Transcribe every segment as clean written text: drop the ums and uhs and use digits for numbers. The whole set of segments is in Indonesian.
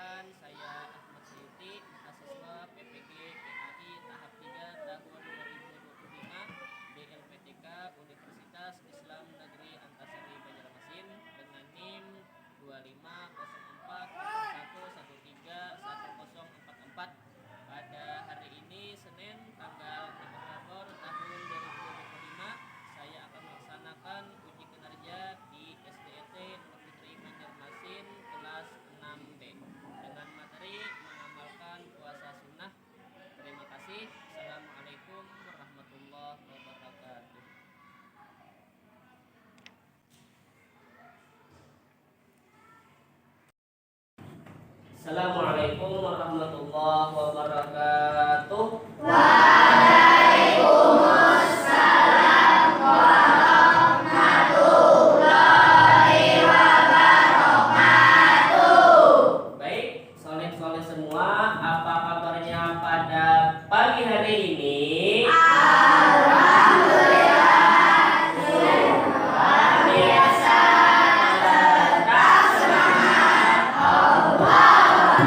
Perkenalkan, saya Ahmad Sayuti, mahasiswa PPG PAI tahap 3 tahun 2025 di LPTK Universitas Islam Negeri Antasari Banjarmasin dengan NIM 250411131044. Pada hari ini Senin tanggal 6 Oktober tahun 2025, saya akan melaksanakan uji kinerja di SDET Negeri Banjarmasin kelas 6B dengan materi mengamalkan puasa sunnah. Terima kasih. Assalamualaikum warahmatullahi wabarakatuh. Assalamualaikum warahmatullahi wabarakatuh. Waalaikumsalam warahmatullahi wabarakatuh. Baik, soleh-soleh semua, apa kabarnya pada pagi hari ini? Alhamdulillah, luar biasa, tetap semangat, Allah.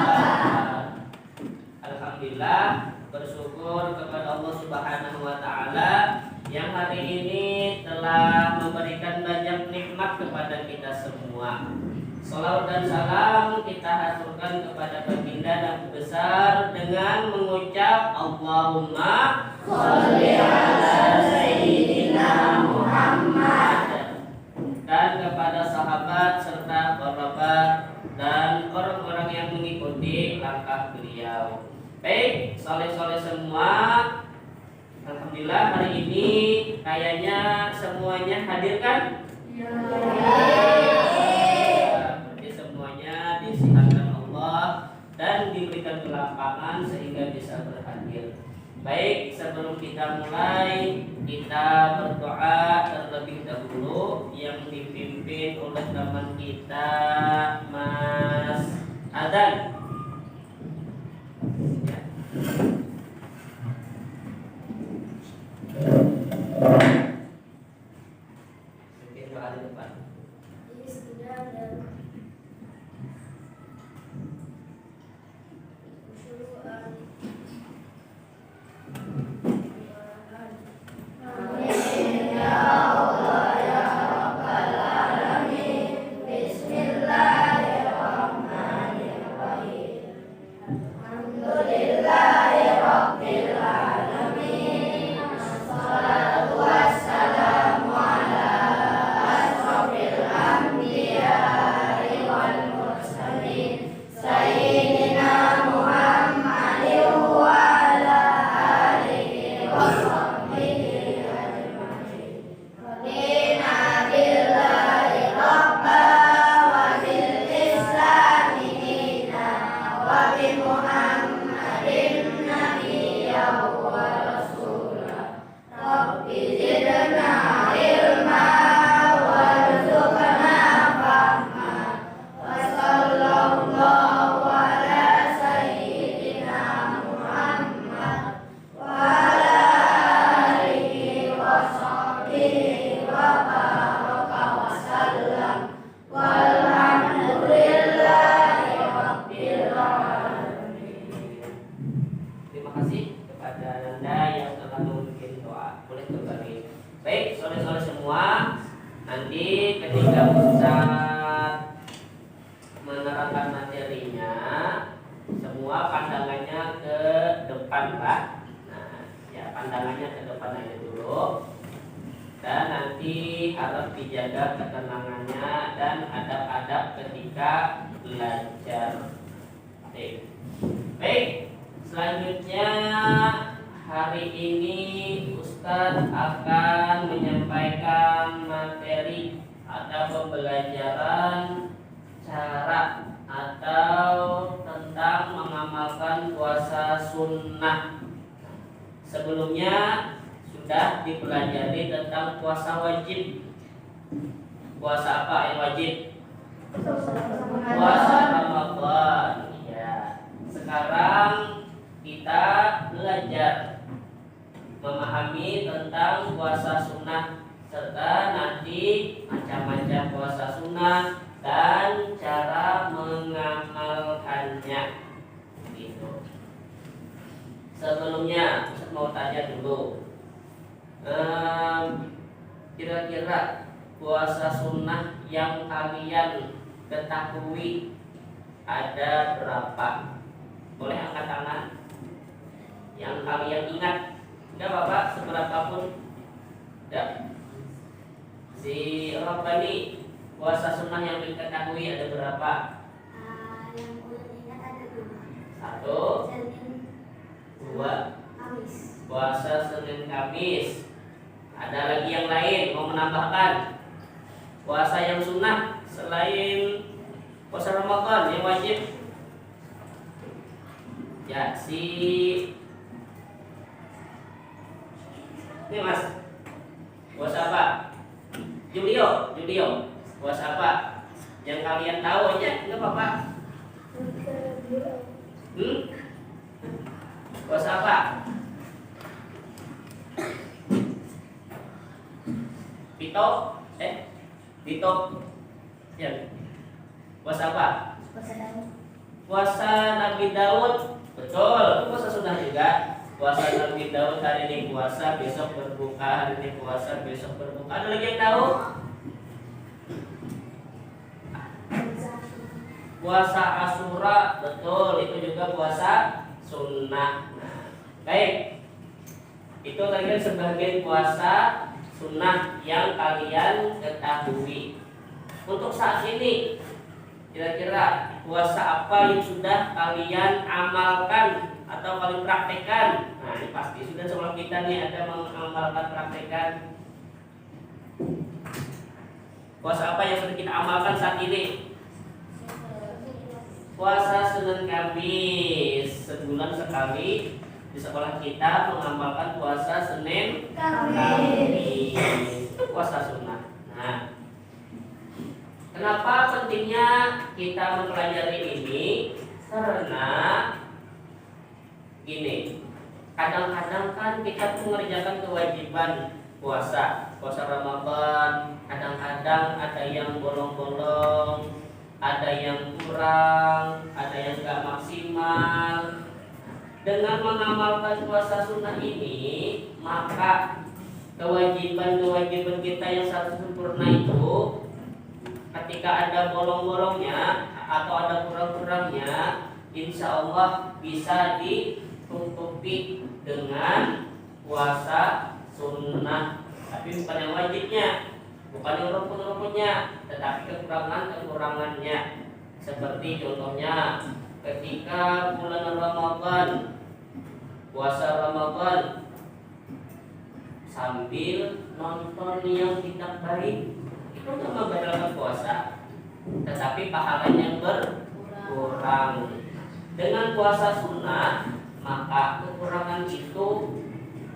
Alhamdulillah, bersyukur kepada Allah Subhanahu wa taala yang hari ini telah memberikan banyak nikmat kepada kita semua. Salawat dan salam kita haturkan kepada baginda Nabi besar dengan mengucap Allahumma Sholli ala Sayyidina Muhammad. Dan kepada sahabat serta kerabat dan orang-orang yang mengikuti langkah beliau. Baik, soleh-soleh semua, alhamdulillah hari ini kayaknya semuanya hadir kan? Berarti semuanya disihatkan Allah dan diberikan kelapangan sehingga bisa berhadir. Baik, sebelum kita mulai, kita berdoa terlebih dahulu yang dipimpin oleh teman kita Mas Adan. Ya. Oke, doa di depan. Amin ya Allah ya Rabbal alamin. Bismillahirrahmanirrahim. Alhamdulillahi rabbil alamin. Wassalatu wassalamu ala asrofil anbiya'i wal mursalin sayyidina Muhammadin wa ala alihi wa sahbihi ajma'in. Radina billahi rabba wa bil islami dina wa bi Muhammadin nabiyya wa rasula. Rabbi zidna ilma warzuqna fahma. Wa sallallahu ala sayyidina Muhammad wa ala alihi wa sahbihi wa baraka wa sallam. Walhamdulillahi rabbil alamin. Terima kasih kepada Anda yang telah memimpin doa. Boleh kembali. Baik, sore-sore semua. Nanti ketika Ustaz menerangkan materinya, semua pandangannya ke depan, Pak. Nah, ya pandangannya ke depan aja dulu. Dan nanti harus dijaga ketenangannya dan adab-adab ketika belajar. Baik, selanjutnya hari ini Ustadz akan menyampaikan materi atau pembelajaran cara atau tentang mengamalkan puasa sunnah. Sebelumnya sudah dipelajari tentang puasa wajib. Puasa apa yang wajib? Puasa Ramadan. Ya. Sekarang kita belajar memahami tentang puasa sunnah serta nanti macam-macam puasa sunnah dan cara mengamalkannya. sunnahnya. Gitu. Sebelumnya Ustaz mau tanya dulu, kira-kira puasa sunnah yang kalian ketahui ada berapa? Boleh angkat tangan yang kalian ingat. Enggak apa-apa, seberapapun. Ya. Si Rabbani, puasa sunnah yang diketahui ada berapa? Yang udah ingat ada 2. Satu, Senin, 2. Kamis. Puasa Senin Kamis. Ada lagi yang lain mau menambahkan? Puasa yang sunnah selain puasa Ramadan yang wajib. Ya, ini Mas. Puasa apa? Julio. Puasa apa? Yang kalian tahu aja, enggak apa-apa. Puasa apa? Vito. Ya. Puasa apa? Puasa Daud. Puasa Nabi Daud. Betul, puasa sunnah juga. Puasa Nabi Daud, hari ini puasa, besok berbuka, hari ini puasa, besok berbuka. Ada lagi yang tahu? Puasa Asyura, betul, itu juga puasa sunnah. Nah, baik, itu tadi sebagian puasa sunnah yang kalian ketahui. Untuk saat ini, kira-kira puasa apa yang sudah kalian amalkan atau kalian praktekkan? Nah, ini pasti sudah semua kita nih ada mengamalkan praktekkan. Puasa apa yang sudah kita amalkan saat ini? Puasa Senin Kamis. Sebulan sekali di sekolah kita mengamalkan puasa Senin Kamis. Itu puasa sunnah. Nah, kenapa pentingnya kita mempelajari ini? Karena gini, kadang-kadang kan kita mengerjakan kewajiban puasa Ramadan, kadang-kadang ada yang bolong-bolong, ada yang kurang, ada yang gak maksimal. Dengan mengamalkan puasa sunnah ini, maka kewajiban-kewajiban kita yang seharusnya sempurna itu, ketika ada bolong-bolongnya atau ada kurang-kurangnya, insya Allah bisa ditutupi dengan puasa sunnah. Tapi bukan yang wajibnya, bukan yang rukun-rukunnya, tetapi kekurangannya. Seperti contohnya ketika bulan Ramadan, puasa Ramadan sambil nonton yang tidak baik, itu untuk membatalkan puasa, tetapi pahalanya berkurang. Dengan puasa sunnah, maka kekurangan itu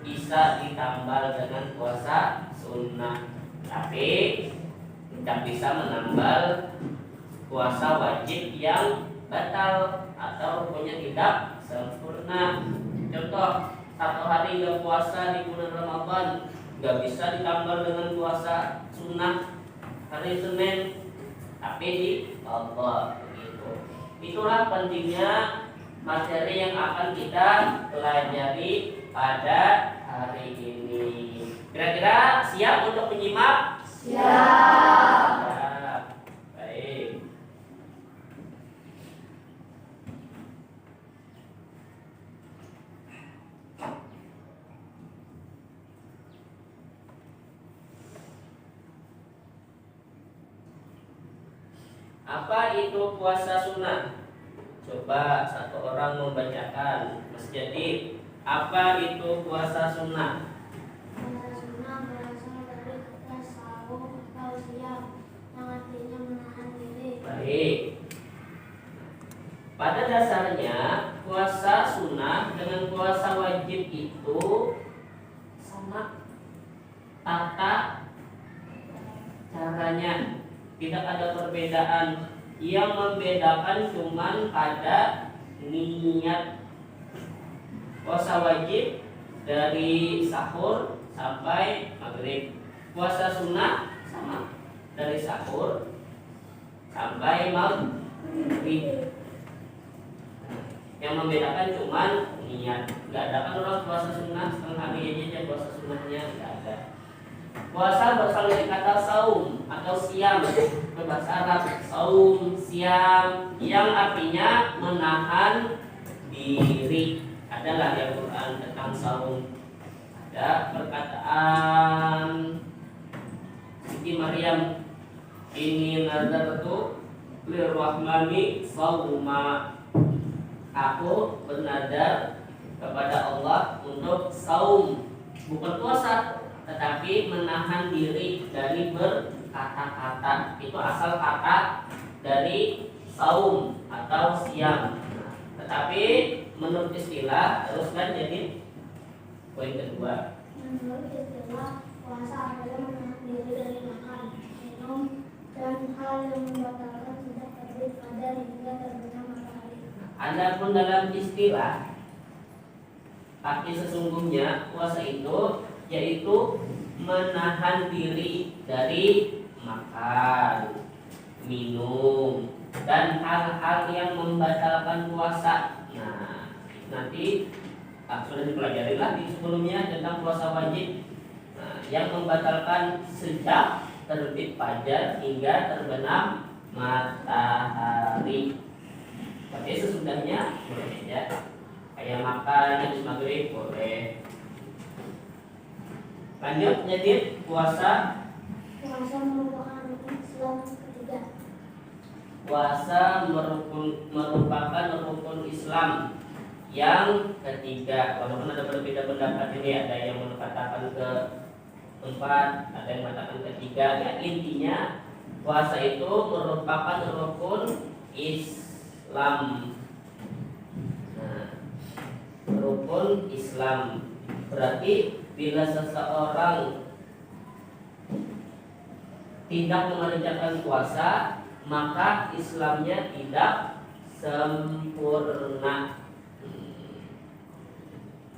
bisa ditambal dengan puasa sunnah, tapi tidak bisa menambal puasa wajib yang batal atau rukunnya tidak sempurna. Contoh, 1 hari nggak puasa di bulan Ramadan, nggak bisa ditambal dengan puasa sunnah hari Senin, tapi di Allah begitu. Itulah pentingnya materi yang akan kita pelajari pada hari ini. Kira-kira siap untuk menyimak? Siap. Baik. Apa itu puasa sunnah? Coba satu orang membacakan. Mas Jadi, apa itu puasa sunnah? Puasa sunnah berasal dari kata saum atau siam, yang artinya menahan diri. Baik. Pada dasarnya puasa sunnah dengan puasa wajib itu sama tata caranya. Tidak ada perbedaan. Yang membedakan cuman pada niat. Puasa wajib dari sahur sampai maghrib. Puasa sunnah sama, dari sahur sampai maghrib. Yang membedakan cuman niat. Nggak ada kan orang puasa sunnah setengah hari aja puasa sunnahnya, nggak ada. Puasa berasal dari kata saum atau siam, ke bahasa Arab saum, siam, yang artinya menahan diri. Adalah di Al-Quran tentang saum. Ada perkataan Siti Maryam, ini nazartu lirrahmani sauma. Aku bernadar kepada Allah untuk saum, bukan puasa, tetapi menahan diri dari berkata-kata. Itu asal kata dari saum atau siam. Tetapi menurut istilah, teruskan jadi poin kedua. Menurut istilah, puasa adalah menahan diri dari makan, minum, dan hal yang membatalkan sejak terbit fajar hingga terbenam matahari. Adapun dalam istilah, arti sesungguhnya puasa itu yaitu menahan diri dari makan, minum, dan hal-hal yang membatalkan puasa. Nah, nanti sudah dipelajari lah di sebelumnya tentang puasa wajib. Nah, yang membatalkan sejak terbit fajar hingga terbenam matahari. Berarti sesudahnya boleh ya. Kayak makan habis maghrib boleh. Lanjut jadi puasa. Puasa merupakan rukun Islam ketiga. Puasa merupakan rukun Islam yang ketiga. Walaupun ada berbeda pendapat ini, ada yang mengatakan keempat, ada yang mengatakan ketiga. Ya, intinya puasa itu merupakan rukun Islam. Nah, rukun Islam berarti bila seseorang tidak mengerjakan puasa, maka Islamnya tidak sempurna.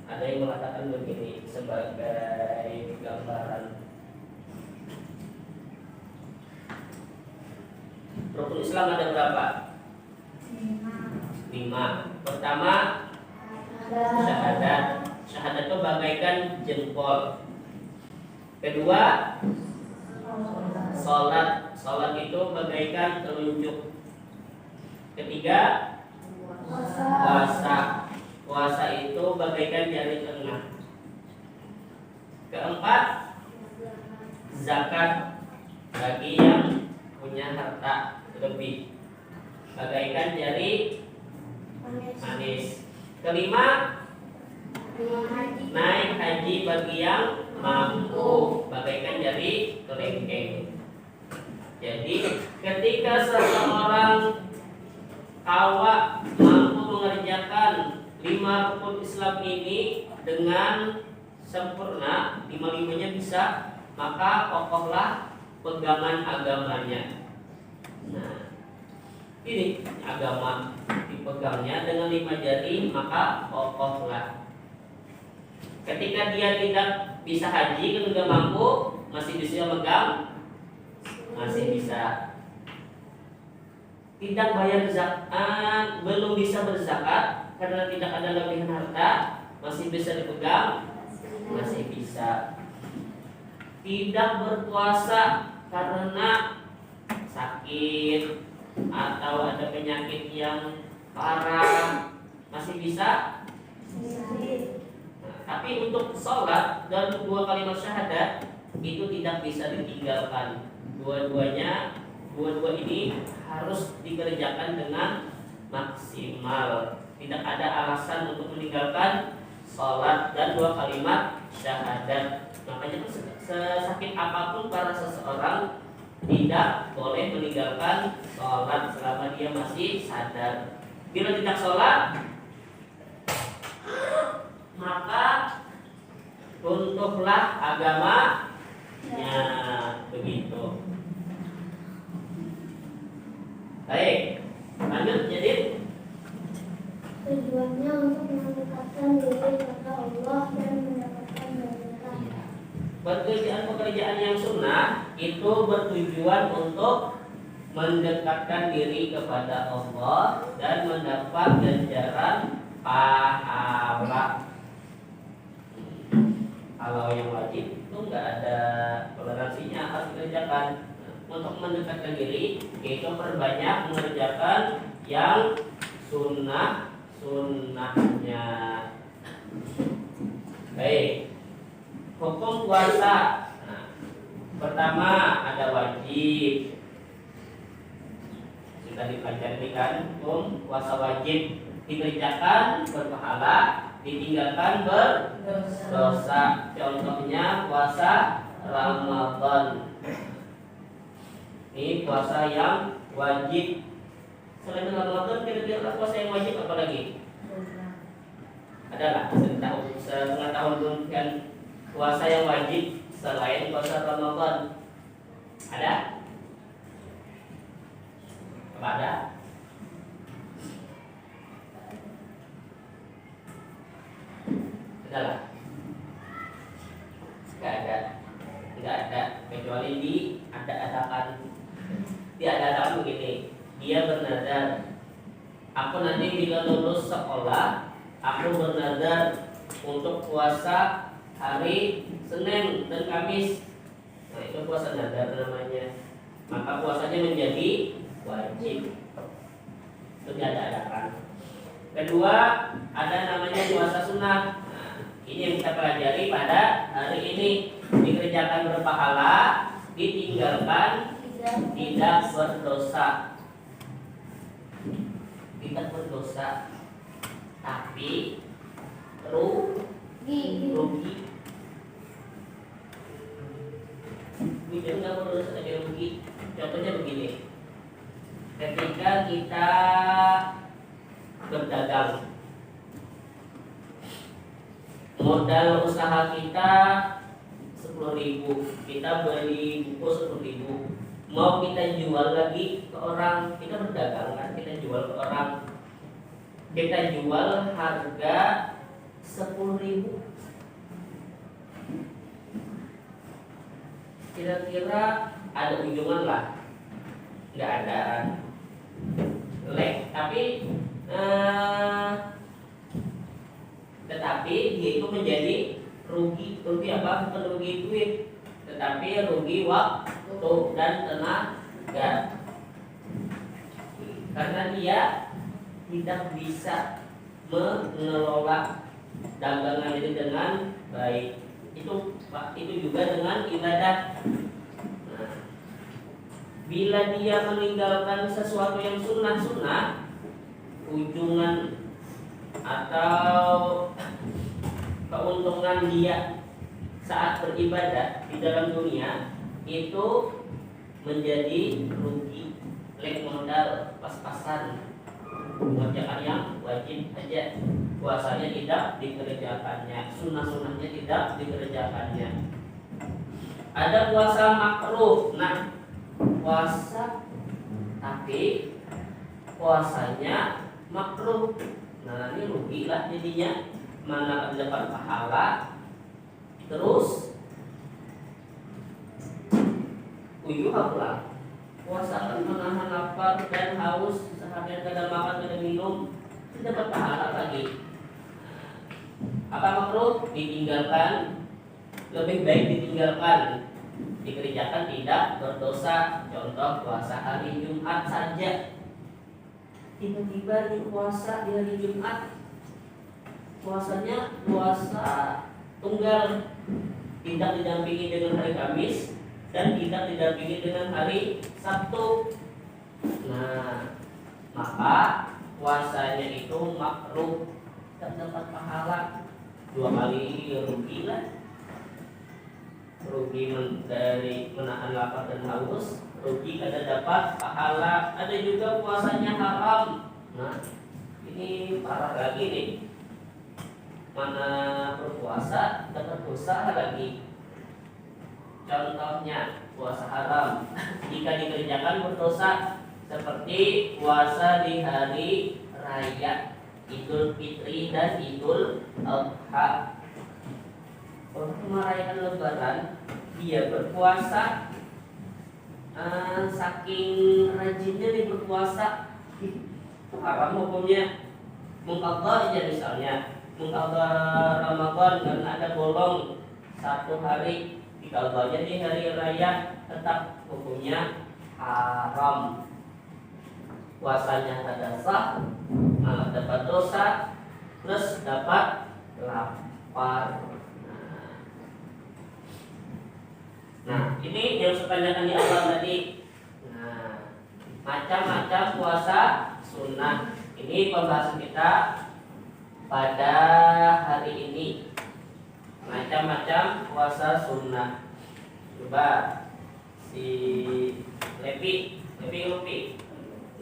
Ada yang mengatakan begini sebagai gambaran. Rukun Islam ada berapa? 5. Pertama, syahadat. Syahadat itu bagaikan jempol. Kedua, sholat. Sholat itu bagaikan telunjuk. Ketiga, puasa. Puasa itu bagaikan jari tengah. Keempat, zakat bagi yang punya harta lebih, bagaikan jari manis. Kelima, naik haji bagi yang mampu, bagaikan jari kelengkeng. Jadi ketika seseorang awak mampu mengerjakan 5 rukun Islam ini dengan sempurna, 5-5-nya bisa, maka kokohlah pegangan agamanya. Nah, ini agama dipegangnya dengan 5 jari, maka kokohlah. Ketika dia tidak bisa haji, kan tidak mampu, masih bisa megang, masih bisa. Tidak bayar zakat, belum bisa berzakat karena tidak ada lebihan harta, masih bisa dipegang, masih bisa. Tidak berpuasa karena sakit atau ada penyakit yang parah, masih bisa. Nah, tapi untuk sholat dan 2 kalimat syahadat itu tidak bisa ditinggalkan. Dua ini harus dikerjakan dengan maksimal. Tidak ada alasan untuk meninggalkan sholat dan 2 kalimat syahadat. Makanya sesakit apapun para seseorang tidak boleh meninggalkan sholat selama dia masih sadar. Bila tidak sholat, maka runtuhlah agamanya, begitu. Baik, lanjut jadi Tujuannya untuk mendekatkan diri kepada Allah dan mendapatkan balasan. pekerjaan yang sunnah itu bertujuan untuk mendekatkan diri kepada Allah dan mendapat ganjaran pahala. Kalau yang wajib itu nggak ada toleransinya, harus dikerjakan. Untuk mendekatkan diri yaitu perbanyak mengerjakan yang sunnahnya. Baik, hukum puasa. Nah, pertama ada wajib. Sudah dipelajari kan, hukum puasa wajib dikerjakan berpahala, ditinggalkan berdosa. Contohnya puasa Ramadan. Ini puasa yang wajib. Selain Ramadan, kira-kira puasa yang wajib apa lagi? Adalah setengah tahun kan puasa yang wajib selain puasa Ramadan. Ada? Apa ada? Adalah? Nggak ada kecuali diadakan begini. Dia bernadar, aku nanti bila lulus sekolah, aku bernadar untuk puasa hari Senin dan Kamis. Nah, itu puasa nadar namanya. Maka puasanya menjadi wajib. Itu diadakan. Kedua, ada namanya puasa sunnah. Nah, ini yang kita pelajari pada hari ini. Dikerjakan berpahala, ditinggalkan tidak berdosa. Tidak berdosa, tapi rugi. Tidak berdosa tapi rugi. Contohnya begini. Ketika kita berdagang, modal usaha kita 10.000, kita beli buku 10.000, mau kita jual lagi ke orang, kita berdagang kan, kita jual ke orang, kita jual harga 10.000, kira-kira ada ujungan lah, nggak ada tetapi dia itu menjadi rugi apa? Bukan rugi duit, tetapi rugi waktu dan tenaga, karena dia tidak bisa mengelola dagangan ini dengan baik. Itu juga dengan ibadah. Nah, bila dia meninggalkan sesuatu yang sunnah, ujungan atau keuntungan dia saat beribadah di dalam dunia itu menjadi rugi, lek modal pas-pasan, mengerjakan yang wajib aja, puasanya tidak dikerjakannya, sunnah-sunnahnya tidak dikerjakannya. Ada puasa makruh. Nah, puasa tapi puasanya makruh. Nah, ini rugi lah jadinya, mana dapat pahala, terus uyuh pula. Puasa akan menahan lapar dan haus, seharian kada makan kada minum, tidak dapat pahala lagi. Apa makruh? Ditinggalkan, lebih baik ditinggalkan. Dikerjakan tidak berdosa. Contoh puasa hari Jumat saja. Tiba-tiba di puasa di hari Jumat, puasanya puasa tunggal, tidak didampingi dengan hari Kamis dan tidak didampingi dengan hari Sabtu. Nah, maka puasanya itu makruh, tidak dapat pahala, 2 kali rugi lah. Rugi dari menahan lapar dan haus, rugi kada dapat pahala. Ada juga puasanya haram. Nah, ini parah lagi nih. Mana berpuasa dapat dosa lagi. Contohnya puasa haram jika dikerjakan berdosa, seperti puasa di hari raya Idul Fitri dan Idul Adha. Untuk merayakan Lebaran, dia berpuasa, saking rajinnya dia berpuasa, haram hukumnya. Mengqadha aja misalnya, mengqadha Ramadan karena ada bolong satu hari diqadha di hari raya, tetap hukumnya haram. Puasanya tidak sah, malah dapat dosa, plus dapat lapar. Nah, ini yang saya tanyakan di awal tadi. Nah, macam-macam puasa sunnah. Ini pembahasan kita pada hari ini. Macam-macam puasa sunnah. Coba si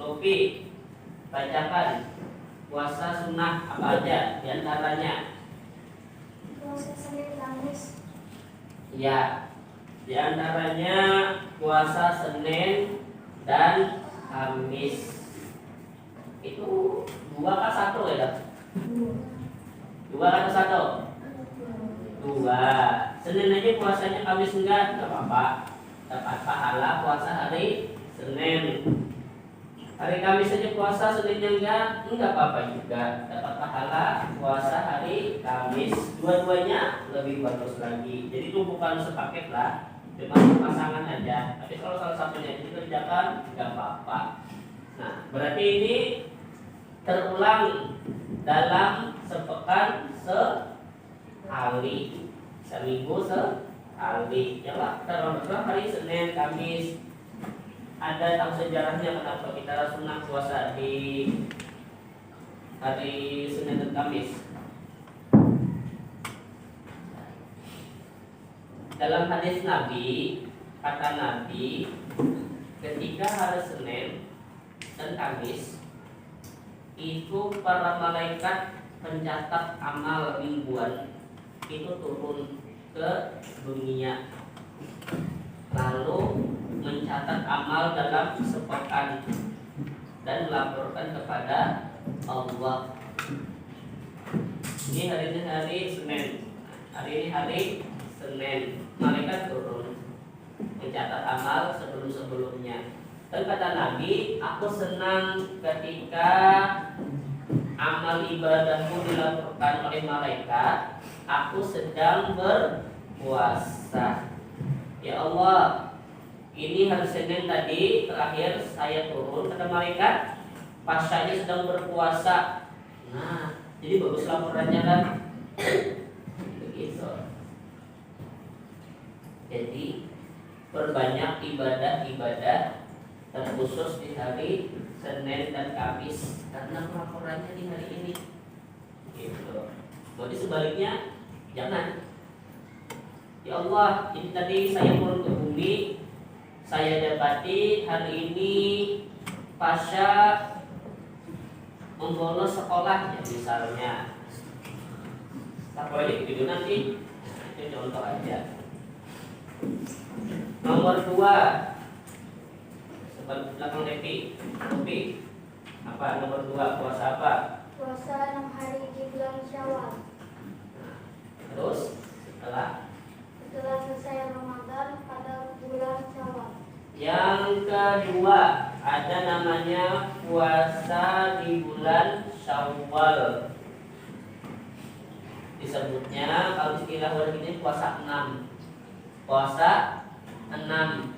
Lupi, bacakan puasa sunnah apa aja diantaranya. Puasa Senin Kamis. Ya, diantaranya puasa Senin dan Kamis. Itu dua kah satu ya? Dua kah satu? Dua. Senin aja puasanya, Kamis enggak apa-apa. Dapat pahala puasa hari Senin. Hari Kamis saja puasa, Seninnya enggak apa-apa juga. Dapat pahala puasa hari Kamis. Dua-duanya lebih bagus lagi. Jadi itu bukan sepaket lah, cuma pasangan aja. Tapi kalau salah satunya dikerjakan enggak apa-apa. Nah, berarti ini terulang dalam sepekan sekali, seminggu sekali. Ya Pak, terulang hari Senin, Kamis. Ada tahu sejarahnya kenapa kita sunnah puasa di hari Senin dan Kamis? Dalam hadis Nabi, kata Nabi, ketika hari Senin dan Kamis itu para malaikat pencatat amal mingguan itu turun ke dunia, lalu mencatat amal dalam sepekan dan melaporkan kepada Allah. Ini hari ini hari Senin, hari ini hari Senin, malaikat turun mencatat amal sebelum-sebelumnya. Dan kata Nabi, aku senang ketika amal ibadahku dilaporkan oleh malaikat, aku sedang berpuasa. Ya Allah, ini hari Senin tadi terakhir saya turun, kata malaikat, pas saya sedang berpuasa. Nah, jadi bagus laporannya kan? Begitu. Jadi perbanyak ibadah-ibadah terkhusus di hari Senin dan Kamis karena laporannya di hari ini. Gitu. Jadi sebaliknya jangan. Ya Allah, ini tadi saya turun ke bumi, saya dapati hari ini Pasha membolos sekolah ya misalnya. Apa aja gitu nanti. Itu contoh aja. Nomor 2, sebelah belakang Depi. Apa nomor 2, puasa apa? Puasa 6 hari di bulan Syawal. Terus setelah selesai Ramadan pada bulan Syawal. Yang kedua, ada namanya puasa di bulan Syawal. Disebutnya kalau istilah ini puasa 6. Puasa 6.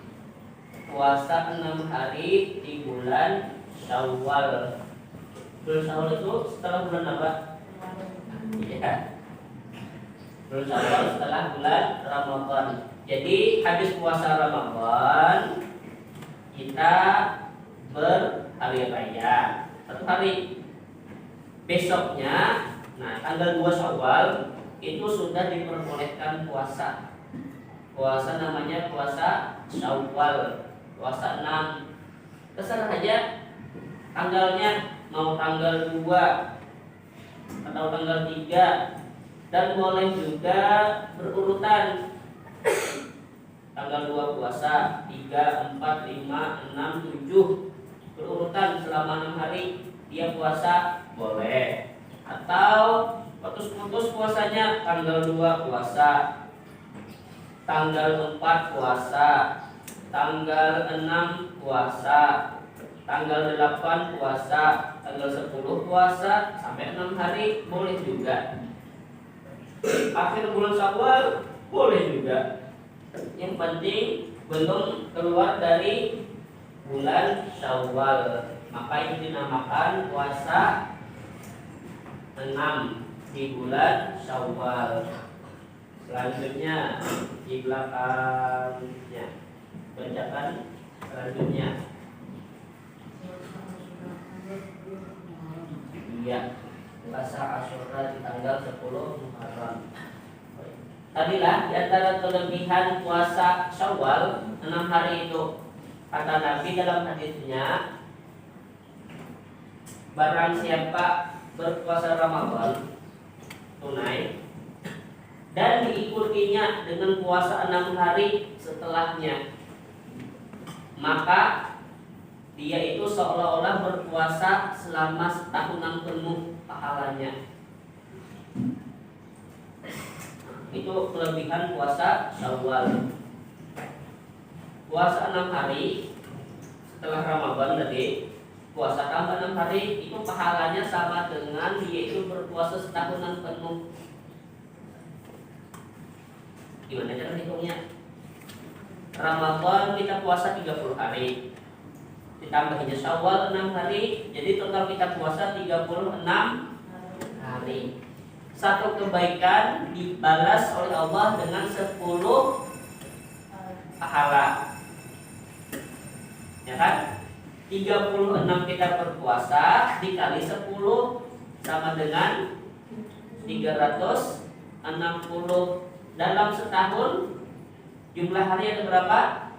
Puasa 6 hari di bulan Syawal. Bulan Syawal itu setelah bulan apa? Iya. Bulan Syawal setelah bulan Ramadan. Jadi habis puasa Ramadan kita berhari raya 1 hari. Besoknya, nah tanggal 2 Syawal itu sudah diperbolehkan puasa. Puasa namanya puasa Syawal, puasa 6. Terserah aja tanggalnya, mau tanggal 2 atau tanggal 3. Dan boleh juga berurutan. Tanggal 2 puasa, 3, 4, 5, 6, 7. Berurutan selama 6 hari dia puasa, boleh. Atau putus-putus puasanya, tanggal 2 puasa, tanggal 4 puasa, tanggal 6 puasa, tanggal 8 puasa, tanggal 10 puasa sampai 6 hari boleh juga. Akhir bulan Syawal boleh juga. Yang penting belum keluar dari bulan Syawal, maka itu dinamakan puasa 6 di bulan Syawal. Selanjutnya di belakangnya bacakan selanjutnya. Iya, puasa Asyura di tanggal 10 Muharram. Tadilah di antara kelebihan puasa Syawal 6 hari itu, kata Nabi dalam hadisnya, barang siapa berpuasa Ramadan tunai dan diikutinya dengan puasa 6 hari setelahnya, maka dia itu seolah-olah berpuasa selama setahunan penuh pahalanya. Itu kelebihan puasa Syawal. Puasa 6 hari setelah Ramadan tadi, puasa tambah 6 hari, itu pahalanya sama dengan dia itu berpuasa setahunan penuh. Gimana cara hitungnya? Ramadan kita puasa 30 hari, ditambahinnya Syawal 6 hari, jadi total kita puasa 36 hari. Satu kebaikan dibalas oleh Allah dengan 10 pahala. Ya kan? 36 kita berpuasa dikali 10 sama dengan 360. Dalam setahun jumlah hari ada berapa?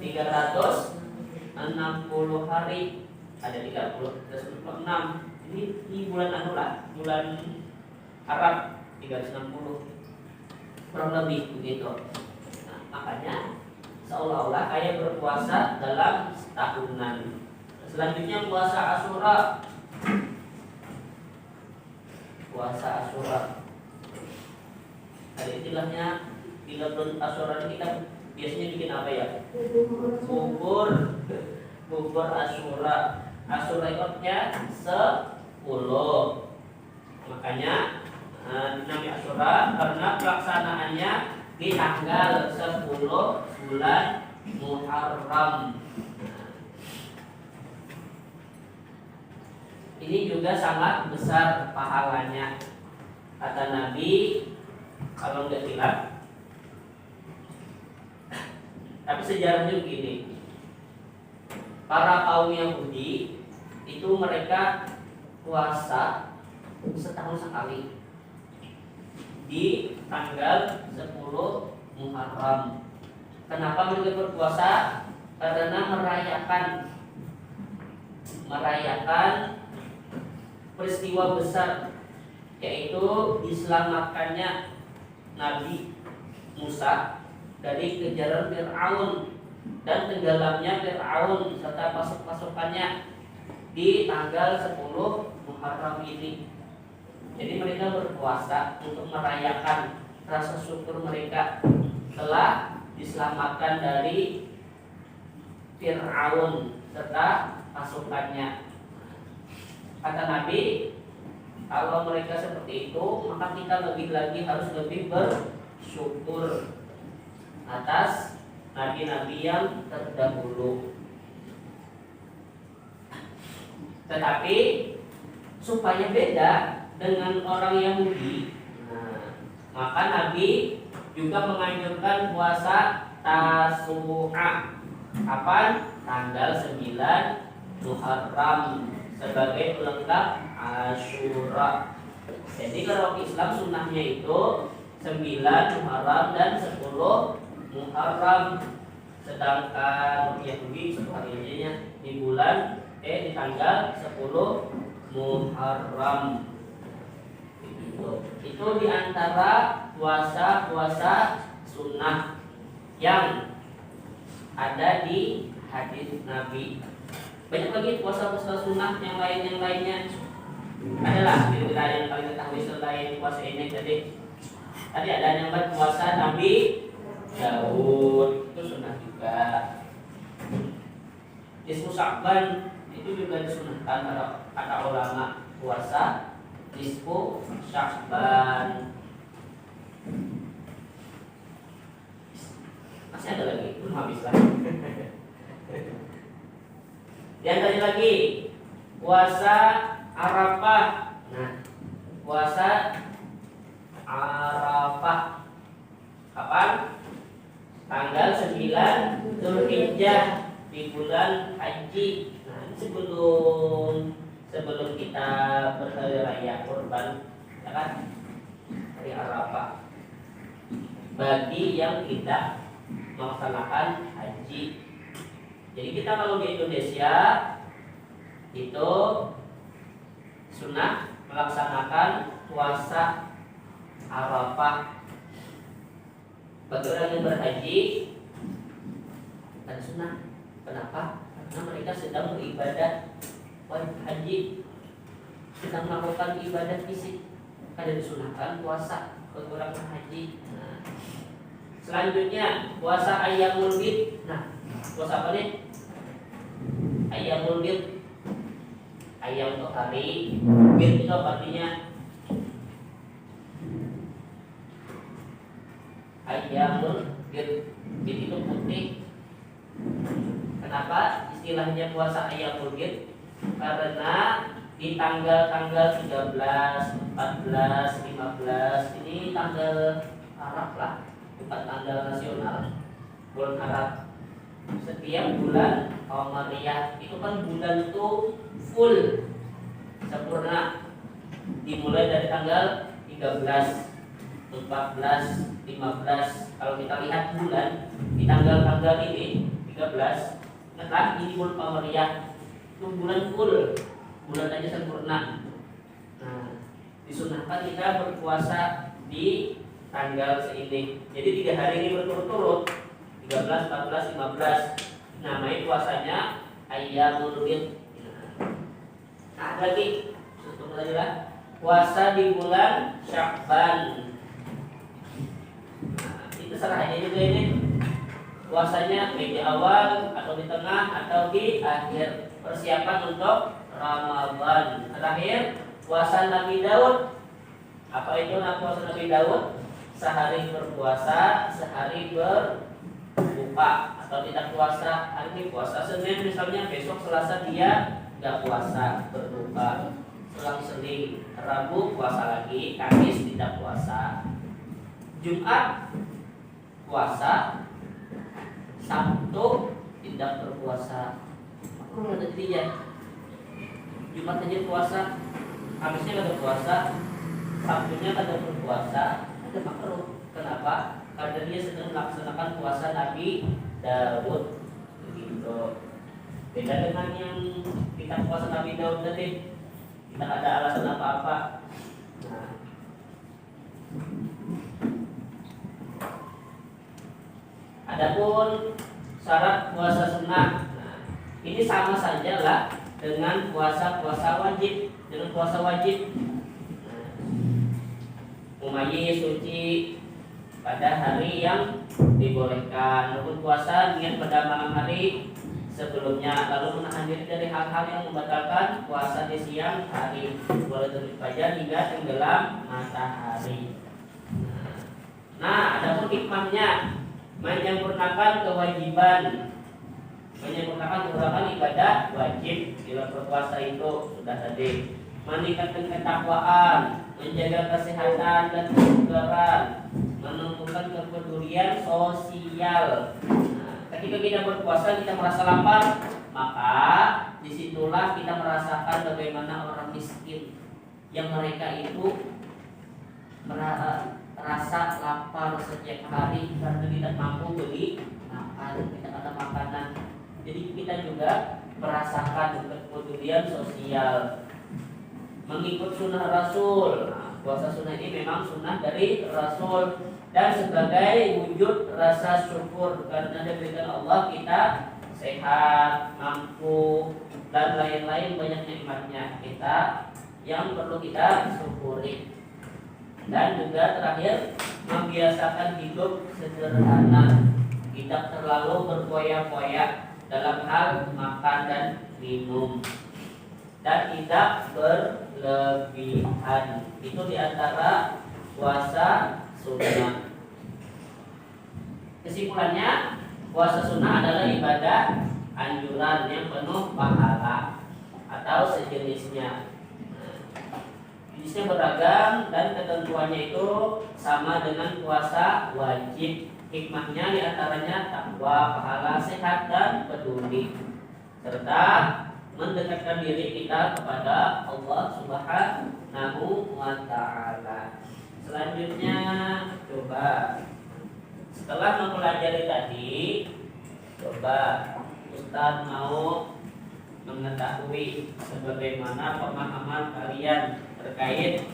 360 hari. Ada 36. Ini bulan anu lah, bulan Arab 360 kurang lebih begitu. Nah, makanya seolah-olah kayak berpuasa dalam setahunan. Selanjutnya puasa Asyura. Puasa Asyura. Ada istilahnya bila bulan Asyura ini kita biasanya bikin apa ya? Bubur Asyura. Asyura ikutnya 10. Makanya dinamai Asyura karena pelaksanaannya di tanggal 10 bulan Muharram. Ini juga sangat besar pahalanya. Kata Nabi, kalau nggak silap, tapi sejarahnya begini. Para kaum Yahudi itu mereka puasa setahun sekali di tanggal 10 Muharram. Kenapa mereka berpuasa? Karena merayakan peristiwa besar, yaitu diselamatkannya Nabi Musa dari kejaran Fir'aun dan tenggelamnya Fir'aun serta pasukan-pasukannya di tanggal 10 Muharram ini. Jadi mereka berpuasa untuk merayakan rasa syukur mereka telah diselamatkan dari Fir'aun serta pasukannya. Kata Nabi, kalau mereka seperti itu, maka kita lebih lagi harus lebih bersyukur atas nabi-nabi yang terdahulu. Tetapi supaya beda dengan orang Yahudi, maka Nabi juga menganjurkan puasa Tasu'a. Kapan? Tanggal 9 Muharram sebagai pelengkap Asyura. Jadi kalau Islam sunnahnya itu 9 Muharram dan 10 Muharram. Sedangkan Yahudi harinya di di tanggal 10 Muharram. Itu diantara puasa-puasa sunnah yang ada di hadis Nabi. Banyak lagi puasa-puasa sunnah yang lainnya. Adalah di wilayah yang paling ketahui selain puasa ini tadi ada yang berpuasa Nabi Daud, itu sunnah juga. Nisfu Sya'ban itu juga disunahkan kata ulama puasa nisfu Sya'ban. Masih ada lagi, belum habis lagi. Yang tadi lagi puasa Arafah. Nah, puasa Arafah kapan? Tanggal 9 Zulhijjah di bulan haji. Nah, sebelum kita berhari raya Kurban, ya kan? Hari Arafah. Bagi yang tidak melaksanakan haji. Jadi kita kalau di Indonesia itu sunnah melaksanakan puasa Arafah. Bagi orang yang berhaji bukan sunnah. Kenapa? Karena mereka sedang beribadah wajib haji, sedang melakukan ibadah fisik. Kada disunahkan puasa bagi orang berhaji. Nah, selanjutnya puasa Ayyamul Bid. Nah, puasa apa nih? Ayyamul Bid. Ayam untuk hari, bid itu artinya Ayyamul Bid. Bid itu putih. Kenapa istilahnya puasa Ayyamul Bid? Karena di tanggal-tanggal 13, 14, 15 ini tanggal Arab lah, bukan tanggal nasional, bulan Arab. Setiap bulan Qamariyah itu kan bulan tuh full sempurna, dimulai dari tanggal 13, 14, 15. Kalau kita lihat bulan di tanggal-tanggal ini 13, nah ini bulan Qamariyah itu bulan full, bulan aja sempurna. Nah, disunahkan kita berpuasa di tanggal seini. Jadi 3 hari ini berturut-turut, 13, 14, 15. Namanya puasanya Ayyamul Bid. Nah, lagi sebelum tadi lah puasa di bulan Sya'ban. Nah, itu serah aja juga ini. Puasanya di awal atau di tengah atau di akhir, persiapan untuk Ramadan. Terakhir puasa Nabi Daud. Apa itu puasa Nabi Daud? Sehari berpuasa, sehari berbuka. Atau tidak puasa, hari ini puasa Senin misalnya, besok Selasa dia nggak puasa, berbuka. Selang Senin, Rabu puasa lagi, Kamis tidak puasa, Jumat puasa, Sabtu tidak berpuasa. Makruh ada jadinya. Jumat aja puasa, Kamisnya nggak ada puasa, Sabtunya nggak ada berpuasa, ada makruh. Kenapa? Karena dia sedang melaksanakan puasa Nabi Daud. Begitu. Beda dengan yang kita puasa Nabi Daud tadi, kita ada alasan apa-apa. Nah, adapun syarat puasa sunnah, nah, ini sama saja lah dengan puasa wajib. Dengan puasa wajib, nah, umayyi suci pada hari yang dibolehkan, maupun puasa niat pada malam hari sebelumnya, lalu menahan diri dari hal-hal yang membatalkan puasa di siang hari, mulai terbit fajar hingga tenggelam matahari. Nah, adapun hikmahnya menyempurnakan kewajiban, menyempurnakan ibadah wajib dalam berpuasa itu sudah tadi, meningkatkan ketakwaan, menjaga kesehatan dan kebugaran, menumbuhkan kepedulian sosial. Nah, ketika kita berpuasa kita merasa lapar, maka disitulah kita merasakan bagaimana orang miskin yang mereka itu merasa lapar setiap hari karena tidak mampu beli makan, tidak ada makanan. Jadi kita juga merasakan kepedulian sosial, mengikut sunnah Rasul. Nah, puasa sunnah ini memang sunnah dari Rasul dan sebagai wujud rasa syukur karena diberikan Allah kita sehat, mampu dan lain-lain banyak nikmatnya kita yang perlu kita syukuri. Dan juga terakhir membiasakan hidup sederhana, tidak terlalu berfoya-foya, dalam hal makan dan minum dan tidak berlebihan. Itu diantara puasa sunnah. Kesimpulannya, puasa sunnah adalah ibadah anjuran yang penuh pahala atau sejenisnya. Jenisnya beragam dan ketentuannya itu sama dengan puasa wajib. Hikmahnya diantaranya takwa, pahala, sehat dan peduli, serta mendekatkan diri kita kepada Allah Subhanahu wa Ta'ala. Selanjutnya, coba setelah mempelajari tadi, coba Ustaz mau mengetahui sebagaimana pemahaman kalian terkait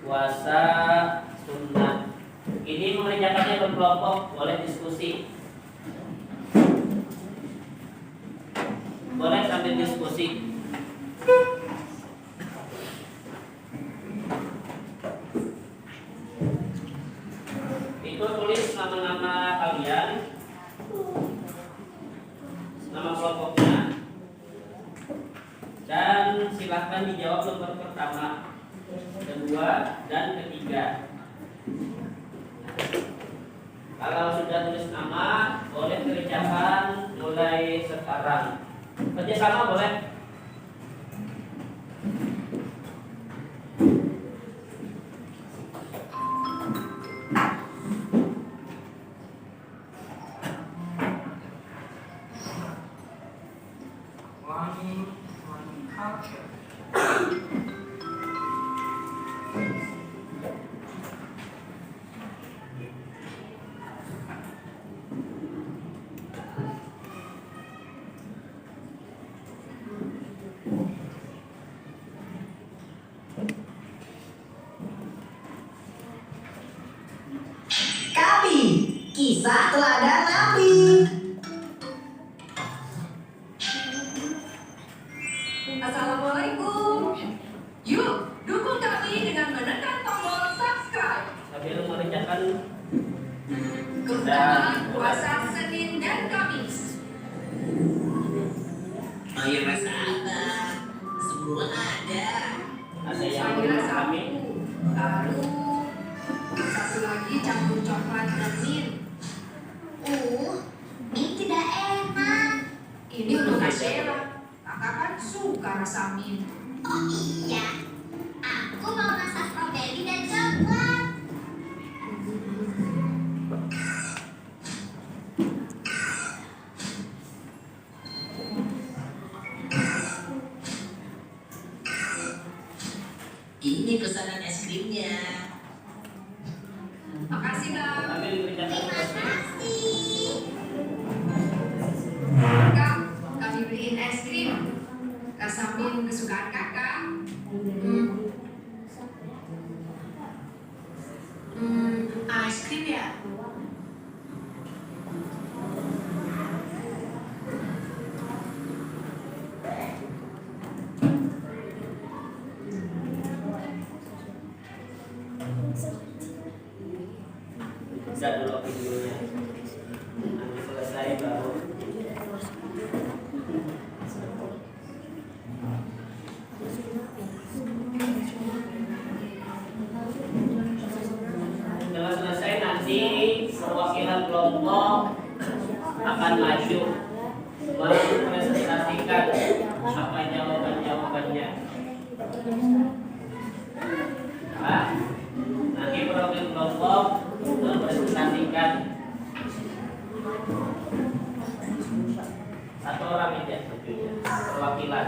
puasa sunnah. Ini mengerjakannya berkelompok, boleh diskusi. Boleh sambil diskusi. Itu tulis nama-nama kalian, nama kelompoknya, dan silahkan dijawab nomor pertama, kedua, dan ketiga. Kalau sudah tulis nama, boleh kerjakan mulai sekarang. Kerjasama boleh. Kisah teladan Nabi. Assalamualaikum. Yuk, dukung kami dengan menekan tombol subscribe. Sambil mengerjakan Keutamaan puasa Senin dan Kamis. Ayo rasa apa? Semua ada. ada yang Saya belum rasa kami. Lalu satu lagi campur coklat dan mint. Ini tidak enak. Ini untuk Ashera. Kakak kan suka rasa mint. Oh iya, aku mau rasa stroberi dan coklat. Ini pesanan es krimnya. Makasih bang. Sambil mengerjakan Terima kasih. Kak, kami beliin es krim. Rasa mint kesukaan kakak. Es krim ya? Bisa dulu videonya. Nanti selesai baru. Setelah selesai nanti perwakilan kelompok akan maju mempresentasikan apa jawabannya. Nah, nanti perwakilan kelompok mempresentasikan satu orang aja tentunya perwakilan.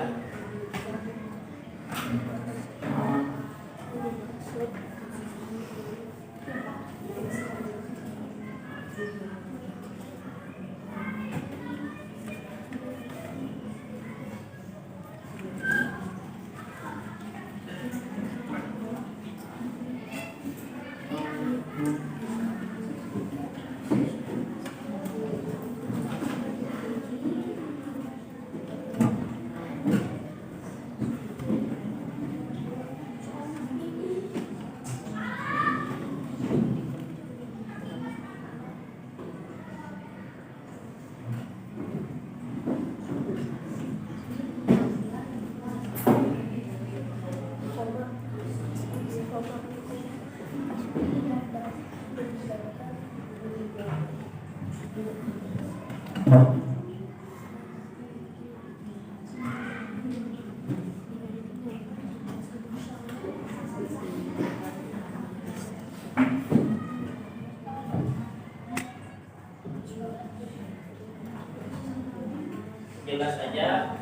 Jelas saja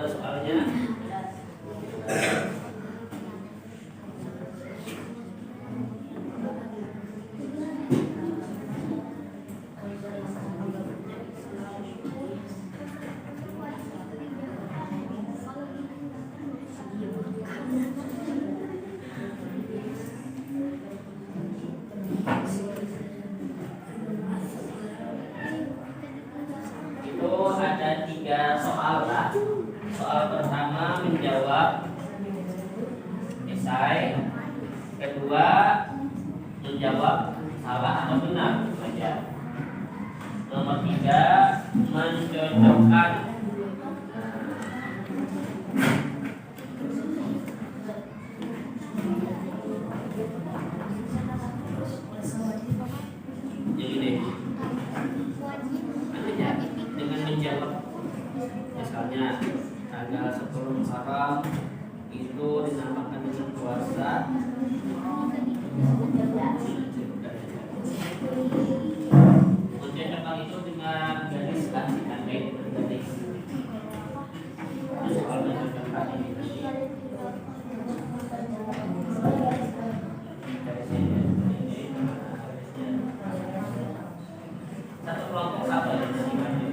soalnya. Itu ada 3 soal lah. Soal pertama menjawab esai, kedua menjawab salah atau benar saja. Nomor 3 mencocokkan. Jadi deh, artinya dengan menjawab misalnya tanggal 10 Muharram itu dinamakan dengan puasa. Mencocokkan itu dengan garis kan ditandai dengan garis. Itu soal mencocokkan ini nanti. Satu kelompok satu ya dari maju.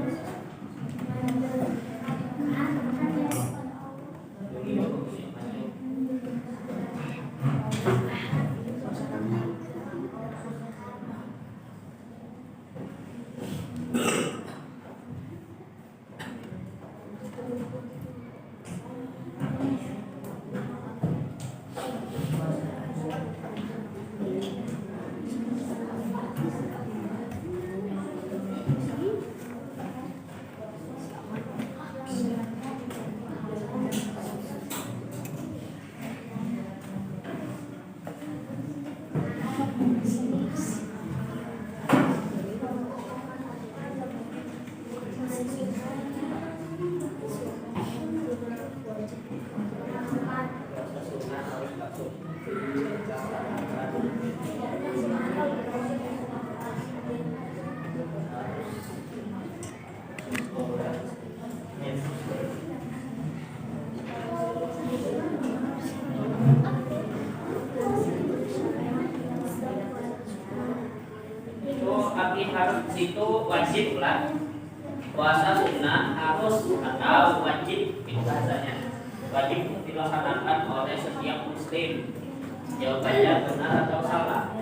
Tapi harus itu wajib lah. Puasa sunnah harus atau wajib itu bahasanya. Wajib dilaksanakan oleh setiap muslim. Jawabannya benar atau salah?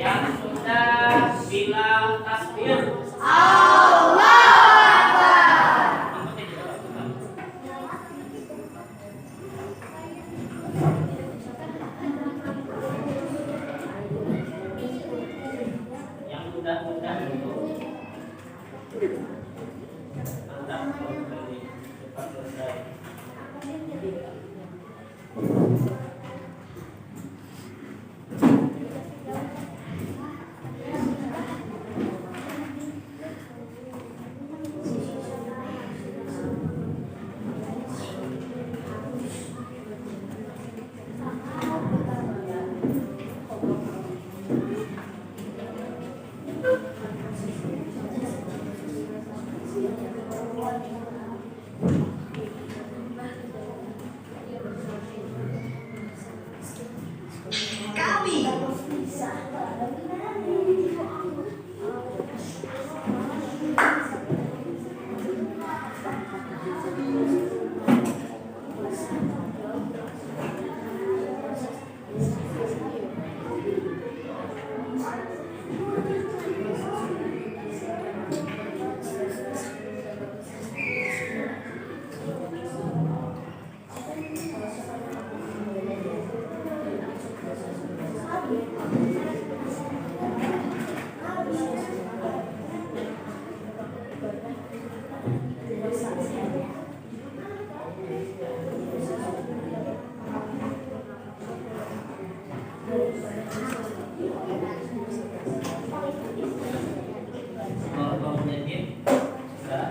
Yang sudah bilang takbir. Yang mudah-mudah dulu. Mantap, cepat selesai. Kami. Kalau menjadi sudah.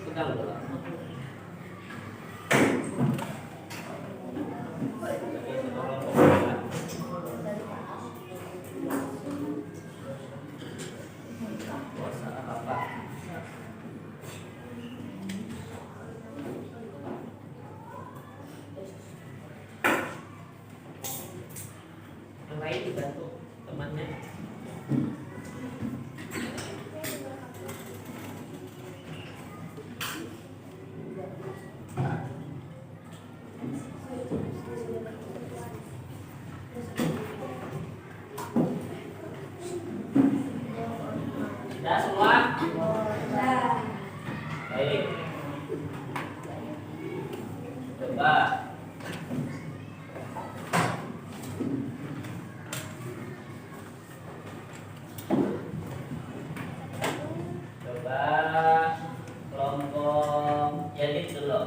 Pegang dulu. Yang lain dibantu temannya. Sudah semua? Baik. Coba. Coba kelompok Yadid dulu.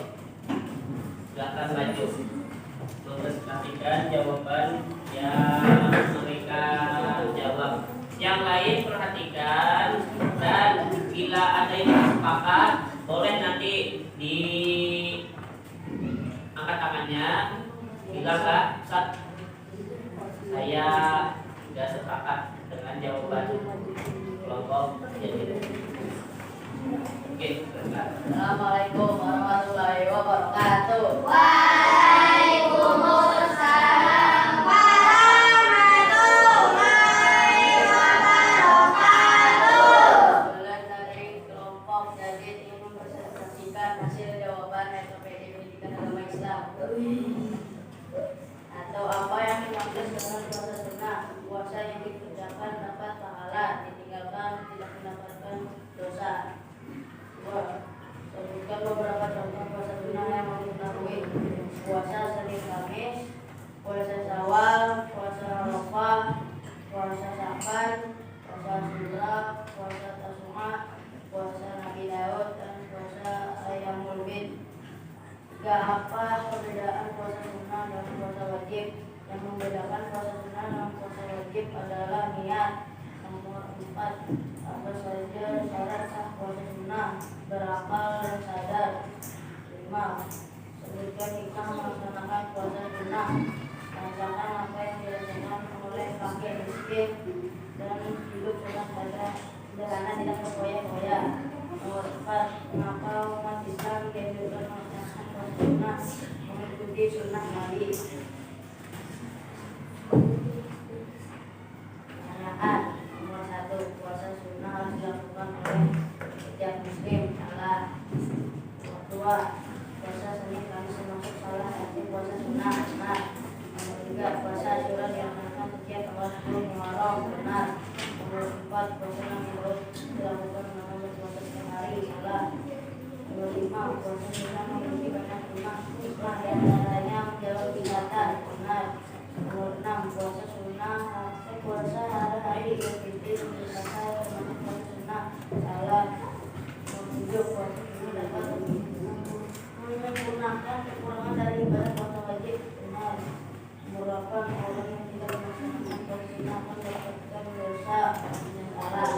Silakan maju. Mempresentasikan jawaban yang mereka jawab. Yang lain perhatikan, dan bila ada yang sepakat boleh nanti di angkat tangannya. Bilang Kak, Ustaz. Saya sudah sepakat dengan jawaban kelompok jadi. Oke, Assalamualaikum warahmatullahi wabarakatuh. Waalaikumsalam warahmatullahi wabarakatuh. Mulai dari kelompok jadi ingin mempresentasikan hasil jawaban SOPD Pendidikan Agama Islam. Atau apa yang dimaksud dengan puasa sunnah? Puasa yang dikerjakan dapat pahala, ditinggalkan tidak mendapatkan dosa. Sebutkan beberapa contoh puasa sunnah yang mau diketahui. Puasa Senin Kamis, puasa Syawal, puasa Arafah, puasa Syaban, puasa Ashura, puasa Tasu'a, puasa Nabi Daud, dan puasa Ayyamul Bid. Apa perbedaan puasa sunnah dan puasa wajib? Yang membedakan puasa sunnah dan puasa wajib adalah niat. Nomor 4, apa saja syarat sah puasa sunnah? Berakal dan sadar. 5, sebutkan hikmah melaksanakan puasa sunnah. Rasakan apa yang dirasakan oleh fakir miskin dan hidup sederhana tidak berfoya-foya. Nomor 4, kenapa umat Islam dianjurkan melaksanakan puasa sunnah? Mengikuti sunnah Nabi. Pertanyaan nomor 1, puasa sunnah harus dilakukan oleh setiap muslim. Salah. Nomor 2, puasa Senin Kamis termasuk salah satu puasa sunnah. Benar. Nomor 3, puasa Ashura dilaksanakan setiap tanggal 10 Muharram. Benar. Nomor 4, puasa Nabi Daud dilakukan dengan berpuasa setiap hari. Salah. Nomor 5, puasa sunnah memiliki banyak hikmah yang antaranya menjauh kejahatan. Benar. Nomor 6, puasa sunnah puasa hari Idul Fitri selesai termasuk puasa sunnah. Salah. Nomor 7, puasa sunnah dapat menyempurnakan kekurangan dari ibadah puasa wajib. Benar. Nomor 8, orang yang tidak melaksanakan puasa sunnah mendapatkan dosa. Salah.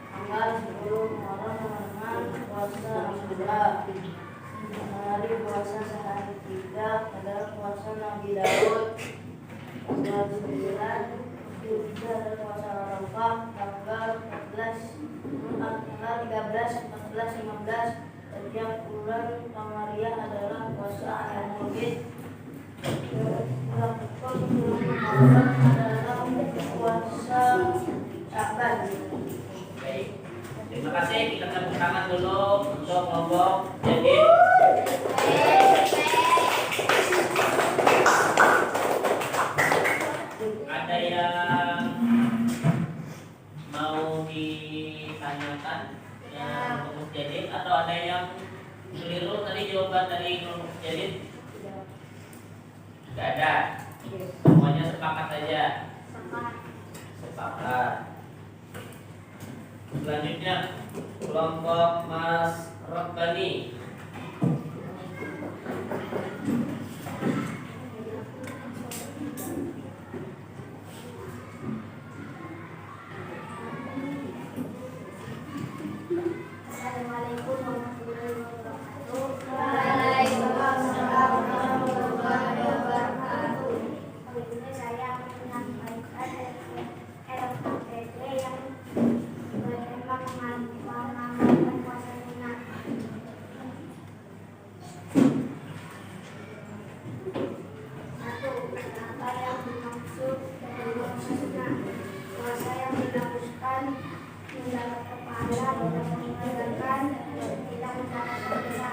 Tanggal 10 Muharram dengan puasa Ashura. Hari puasa sehari 3 adalah puasa Nabi Daud. Tanggal 9 juga adalah puasa Arafah. Tanggal 13, 14, 15 setiap bulan Kamariah adalah puasa Ayyamul Bid. Dilakukan bulan Muharram adalah puasa Syaban. Baik. Terima kasih. Kita tepuk tangan dulu untuk kelompok jadi. Ada yang mau ditanyakan kelompok jadi atau ada yang keliru tadi jawaban dari kelompok jadi? Tidak ada. Semuanya sepakat saja. Sepakat. Selanjutnya kelompok Mas Rabbani. Assalamualaikum warahmatullahi wabarakatuh. Waalaikumsalam warahmatullahi wabarakatuh. Kali ini saya akan menyampaikan LPT yang bertema mengamalkan puasa sunnah. Satu, apa yang dimaksud dengan puasa sunnah? Puasa yang dilakukan mendapat pahala dan meninggalkan tidak mendapatkan dosa.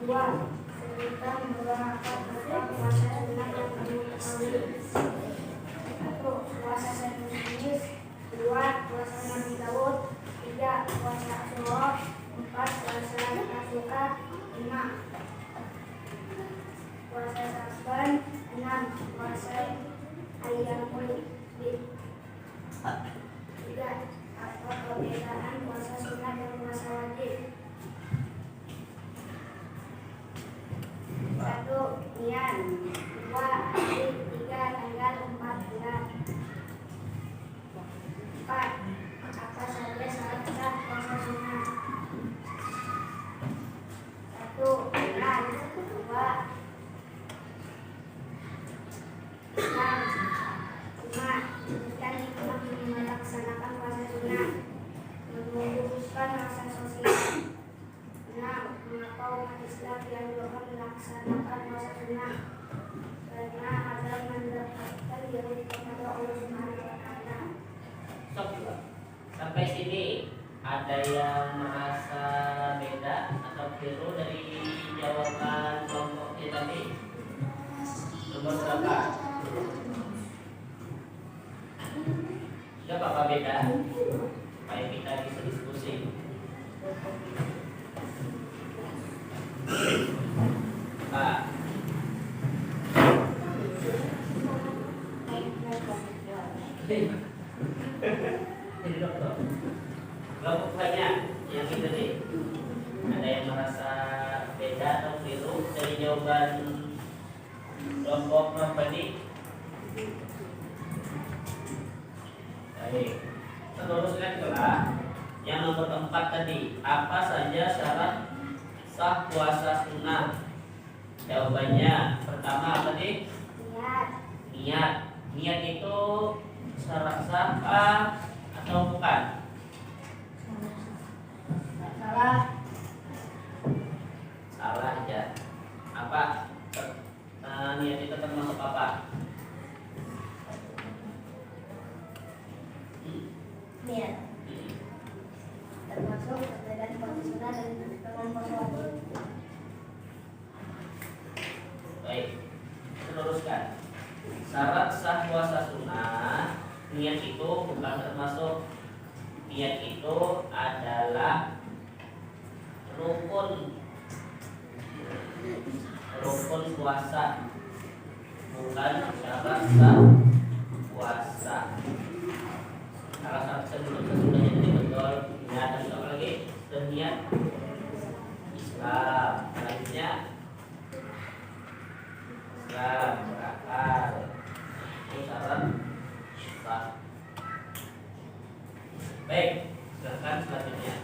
Dua, sebutkan beberapa contoh puasa sunnah yang kamu ketahui. Satu, puasa Senin Kamis. Dua, puasa Nabi Daud. Tiga, puasa Ashura. Empat, puasa Tasu'a. Lima, puasa Syaban. Enam, puasa Ayyamul Bid. Tiga, apa perbedaan puasa sunnah dan puasa wajib? Satu, niat. Dua, hari. Tiga, tanggal 4 bulan. Empat, apa saja syarat sah puasa sunnah? Satu, benar. Dua, enam. Lima, menunjukkan hikmah melaksanakan puasa sunnah. Menumbuhkan rasa sosial. Enam, mengapa umat Islam dianjurkan melaksanakan puasa sunnah? Karena agar mendapatkan diri kepada Allah Subhanahu wa Ta'ala. Sampai sini ada yang merasa beda atau keliru dari jawaban kelompoknya tadi? Nomor berapa? Sudah apa beda? Supaya kita bisa diskusi. Pak. Jadi dokter. Kelompok banyak yang itu nih. Ada yang merasa beda atau keliru dari jawaban kelompok tadi. Baik. Teruskan kelas yang nomor 4 tadi. Apa saja syarat sah puasa sunnah? Jawabannya pertama apa tadi? Niat. Niat itu syarat sah atau bukan? Salah aja. Apa? Niat itu termasuk apa? Niat termasuk perbedaan puasa sunnah dan dengan puasa wajib. Baik, teruskan. Syarat sah puasa sunnah, niat itu bukan termasuk. Niat itu adalah rukun puasa, bukan syarat sah puasa. Salah satu sebelum sesudahnya tadi betul. Niat dan apa lagi? Niat Islam. Selanjutnya Islam berakal. Itu syarat sah. Baik, silakan selanjutnya.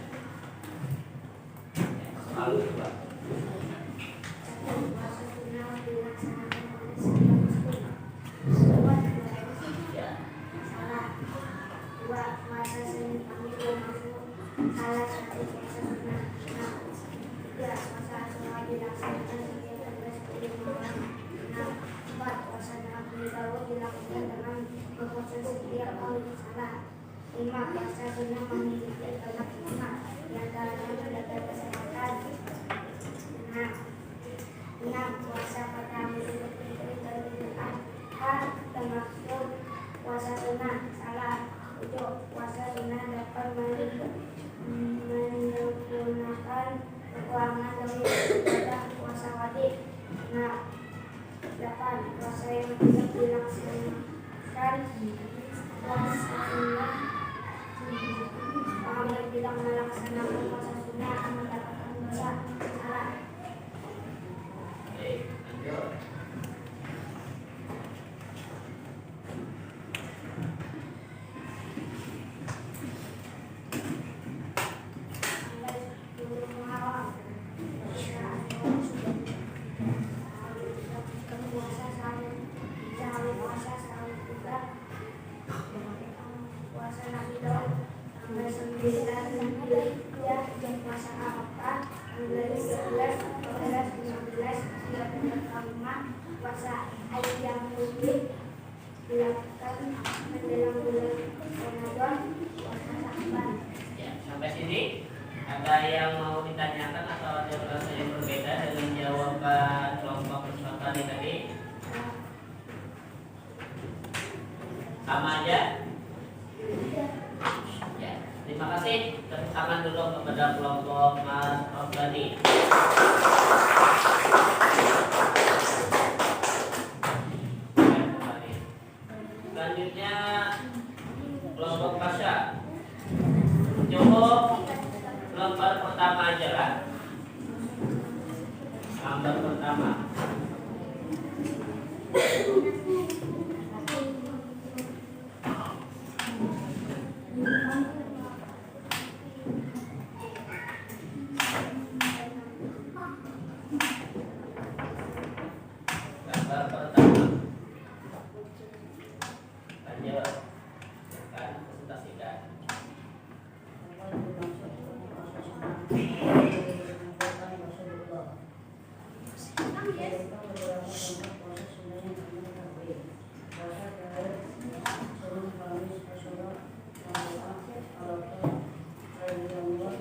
Soal kedua. Puasa sunnah dilaksanakan oleh setiap muslim. Ya. Salah. Dua, puasa Senin Kamis termasuk salah satu puasa sunnah. Tiga, puasa Ashura dilaksanakan setiap 11 malam. Enam, empat, puasa Nabi Daud dilakukan dengan berpuasa setiap tahun. Salah. Lima, puasa sunnah memiliki banyak hikmah, di antaranya menjaga kesehatan. Enam, puasa pada hari Idul Fitri dan Idul Adha termasuk puasa sunnah. Salah. Tujuh, puasa sunnah dapat menyempurnakan kekurangan dari ibadah puasa wajib. Nah, 8, puasa yang tidak dilaksanakan puasa sunnah. Orang yang tidak melaksanakan puasa sunnah akan mendapatkan dosa. Salah. Baik, lanjut. Puasa Nabi Daud tanggal 9 Dzulhijjah dan puasa Arafah tanggal 13, 14, 15 hingga 25. Puasa Ayyamul Bid dilakukan menjelang bulan Ramadan. Puasa Sya'ban. Ya, sampai sini ada yang mau ditanyakan atau ada rasa yang berbeda dengan jawaban kelompok peserta tadi? Sama aja? Ya, terima kasih. Tepuk tangan dulu kepada kelompok Mas Roblani. Selanjutnya kelompok Pasha. Cukup lembar pertama aja lah. Lembar pertama. beberapa contoh puasa sunnah yang kami ketahui. Puasa terakhir Senin, Kamis, Asyura, Arafah, Hari Allah,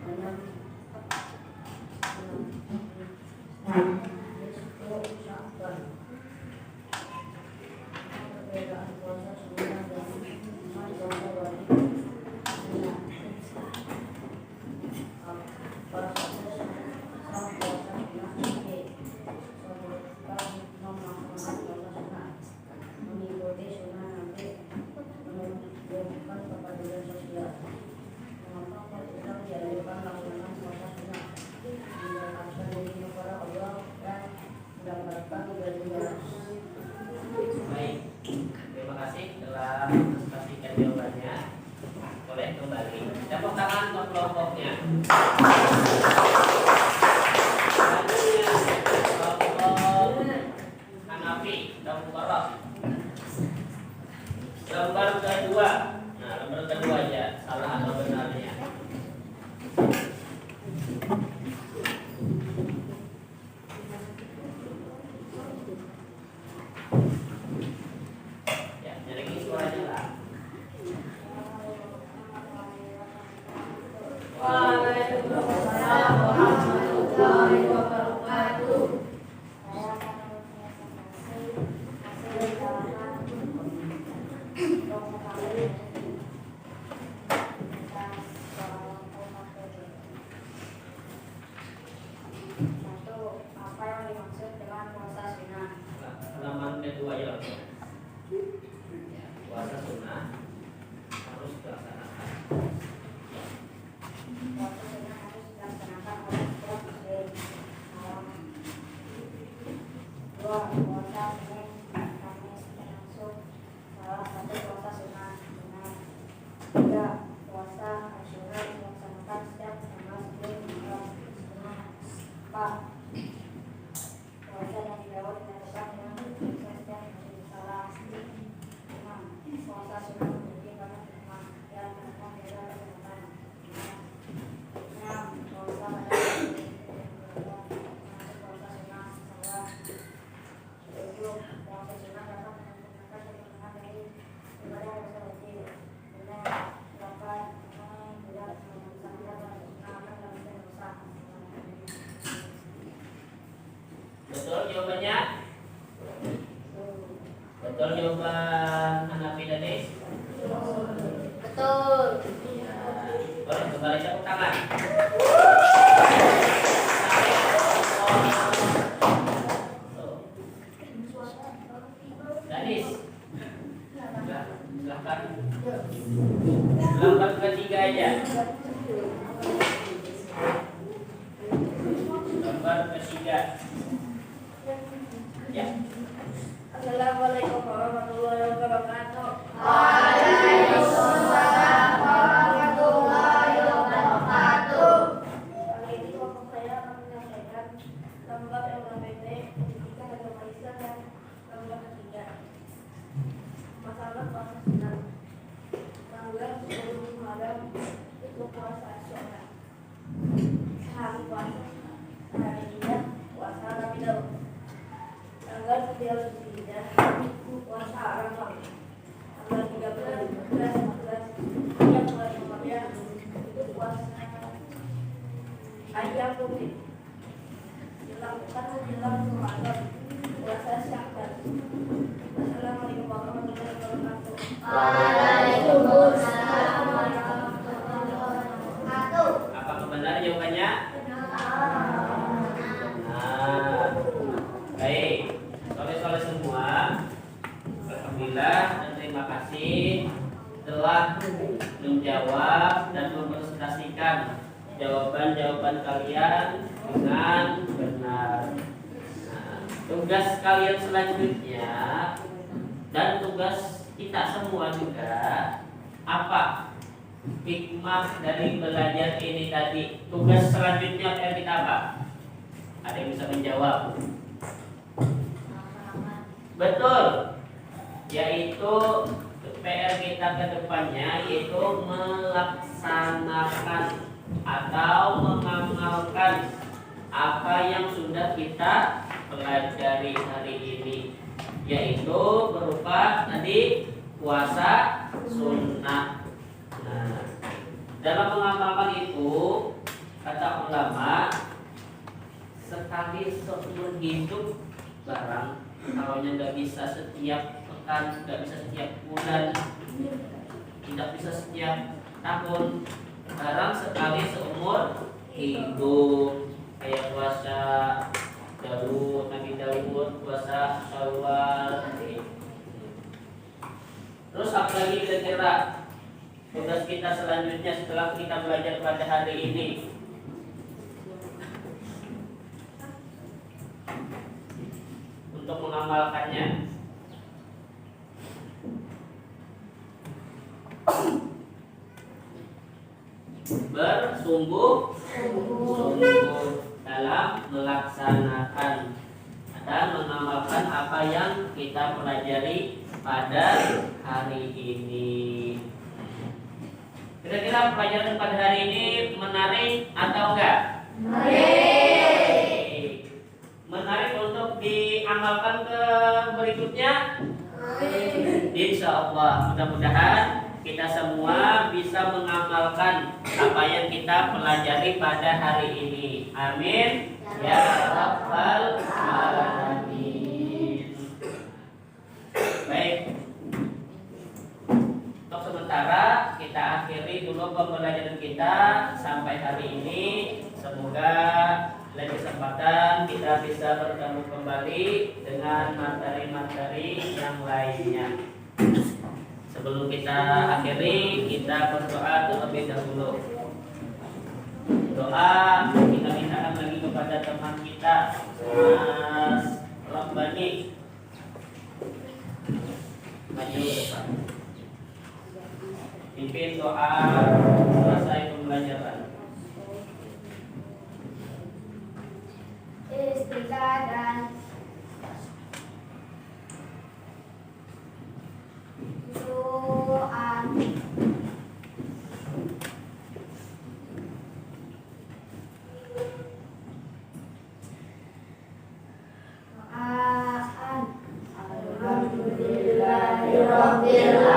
Enam, Sya'ban. Perbedaan puasa sunnah dan puasa wajib. Mengikuti sunnah Nabi menunjukkan kepedulian sosial. Mengapa umat Islam dianjurkan melaksanakan puasa sunnah, mendekatkan diri kepada Allah dan mendapatkan ganjaran. Baik, terima kasih telah menyampaikan jawabannya. Boleh kembali. Tepuk tangan untuk kelompoknya. Selanjutnya kelompok Hanafi dan Mubarak. Lembar kedua. Nah, lembar kedua aja salah atau benarnya. Ya, jadi suaranya lah. Waalaikumsalam warahmatullahi wabarakatuh. Saya akan menyampaikan hasil jalanan untuk mengetahui tentang soal umat ini. Satu, apa yang dimaksud dengan puasa sunnah? Halaman kedua ya. Ya, puasa sunnah harus dilaksanakan. Puasa sunnah harus dilaksanakan oleh setiap muslim. Dua, puasa Senin, Kamis, termasuk salah satu puasa sunnah. Tiga, puasa Asyura dilaksanakan setiap tanggal 10 Muharram sunnah. Empat, puasa yang dilakukan dilakukan dengan puasa setiap hari salah. Enam, puasa sunnah memiliki banyak hikmah yang dapat menjaga kesehatan. Enam, puasa pada hari termasuk puasa sunnah salah. Tujuh, puasa sunnah dapat menyempurnakan kemenangan dari ibadah puasa wajib. Benar, delapan, tidak memaksakan sunnah akan melakukan dosa. Betul jawabannya? Betul jawaban Hanafi dan Is? Betul. Boleh kembali tepuk tangan. Danis, silahkan. Lembar ketiga aja. Lembar ketiga. Ya. Assalamualaikum warahmatullahi wabarakatuh. Waalaikumsalam warahmatullahi wabarakatuh. Kali ini kelompok saya akan menyampaikan lembar LKPD Pendidikan Agama Islam yang lembar ketiga. Masalah puasa sunnah. Tanggal 10 Muharram itu puasa Asyura. Sehari puasa, sehari tidak puasa Rabi Daud. Tanggal 9 Zulhijjah puasa Arafah. Tanggal 13, 14, 15 yang bulan Ramadan itu puasa Ayam Putih. Dilakukan menjelang Ramadan puasa Sya'ban. Assalamualaikum warahmatullahi wabarakatuh. Waalaikumsalam warahmatullahi wabarakatuh. Apakah benar jawabannya? Nah, baik. Sore-sore semua. Alhamdulillah dan terima kasih telah menjawab dan mempresentasikan jawaban-jawaban kalian dengan benar. Nah, tugas kalian selanjutnya dan tugas kita semua juga apa? Hikmah dari belajar ini tadi. Tugas selanjutnya PR kita apa? Ada yang bisa menjawab? Betul. Yaitu PR kita ke depannya yaitu melaksanakan atau mengamalkan apa yang sudah kita pelajari hari ini, yaitu berupa tadi puasa sunnah. Nah, dalam mengamalkan itu kata ulama, sekali seumur hidup barang, kalau nggak bisa setiap pekan, nggak bisa setiap bulan, tidak bisa setiap tahun, barang sekali seumur hidup, kayak puasa Nabi Daud, puasa Syawal. Terus apa lagi kira-kira tugas kita selanjutnya setelah kita belajar pada hari ini? Untuk mengamalkannya, bersungguh-sungguh dalam melaksanakan dan mengamalkan apa yang kita pelajari pada hari ini. Kira-kira pelajaran pada hari ini menarik atau enggak? Menarik untuk diamalkan ke berikutnya? Insya Allah, mudah-mudahan kita semua bisa mengamalkan apa yang kita pelajari pada hari ini. Amin ya rabbal alamin. Baik, untuk sementara kita akhiri dulu pembelajaran kita sampai hari ini. Semoga lain kesempatan kita bisa bertemu kembali dengan materi-materi yang lainnya. Sebelum kita akhiri, kita berdoa terlebih dahulu. Doa kita mintakan lagi kepada teman kita, Mas Rabbani. Maju depan. Pimpin doa selesai pembelajaran. Istiqadan doa doaan. Alhamdulillahirabbil